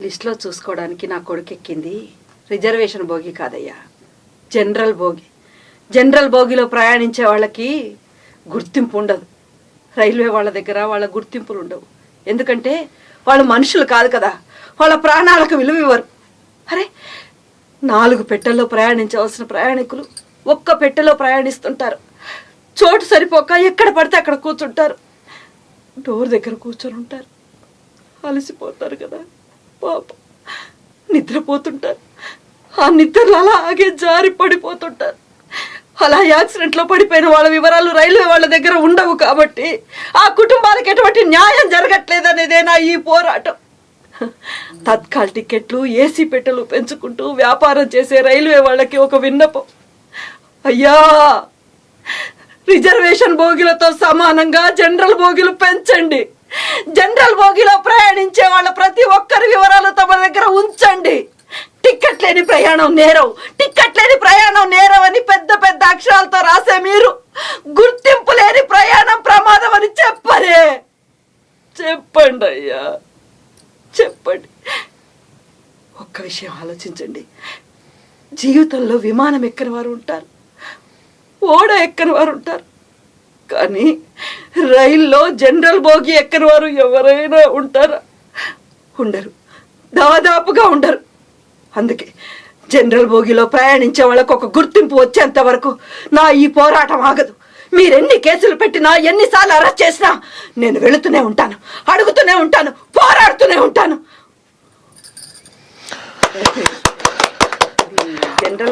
లిస్టులో చూసుకోవడానికి నా కొడుకు ఎక్కింది రిజర్వేషన్ బోగి కాదయ్యా, జనరల్ బోగి. జనరల్ బోగిలో ప్రయాణించే వాళ్ళకి గుర్తింపు ఉండదు. రైల్వే వాళ్ళ దగ్గర వాళ్ళ గుర్తింపులు ఉండవు. ఎందుకంటే వాళ్ళు మనుషులు కాదు కదా, వాళ్ళ ప్రాణాలకు విలువ ఇవ్వరు. అరే 4 పెట్టెల్లో ప్రయాణించవలసిన ప్రయాణికులు ఒక్క పెట్టెలో ప్రయాణిస్తుంటారు. చోటు సరిపోక ఎక్కడ పడితే అక్కడ కూర్చుంటారు. డోర్ దగ్గర కూర్చొని ఉంటారు. అలసిపోతారు కదా పాప, నిద్రపోతుంటారు. ఆ నిద్రలు అలాగే జారి పడిపోతుంటారు. అలా యాక్సిడెంట్లో పడిపోయిన వాళ్ళ వివరాలు రైల్వే వాళ్ళ దగ్గర ఉండవు. కాబట్టి ఆ కుటుంబాలకు ఎటువంటి న్యాయం జరగట్లేదనేదే నా ఈ పోరాటం. తత్కాల్ టికెట్లు, ఏసీ పెట్టెలు పెంచుకుంటూ వ్యాపారం చేసే రైల్వే వాళ్ళకి ఒక విన్నపం. అయ్యా, రిజర్వేషన్ బోగిలతో సమానంగా జనరల్ బోగిలు పెంచండి. జనరల్ బోగిలో ప్రయాణించే వాళ్ళ ప్రతి ఒక్కరి వివరాలు తమ దగ్గర ఉంచండి. టికెట్ లేని ప్రయాణం నేరం, టికెట్ లేని ప్రయాణం నేరం అని పెద్ద పెద్ద అక్షరాలతో రాసే మీరు గుర్తింపు లేని ప్రయాణం ప్రమాదం అని చెప్పరే. చెప్పండి అయ్యా, చెప్పండి. ఒక్క విషయం ఆలోచించండి. జీవితంలో విమానం ఎక్కని వారు ఉంటారు, ఓడ ఎక్కని వారు ఉంటారు. కానీ రైల్లో జనరల్ బోగి ఎక్కని వారు ఎవరైనా ఉంటారా? ఉండరు, దాదాపుగా ఉండరు. అందుకే జనరల్ బోగిలో ప్రయాణించే వాళ్ళకు ఒక గుర్తింపు వచ్చేంత వరకు నా ఈ పోరాటం ఆగదు. మీరెన్ని కేసులు పెట్టినా, ఎన్నిసార్లు అరెస్ట్ చేసినా నేను వెళుతూనే ఉంటాను, అడుగుతూనే ఉంటాను, పోరాడుతూనే ఉంటాను. జనరల్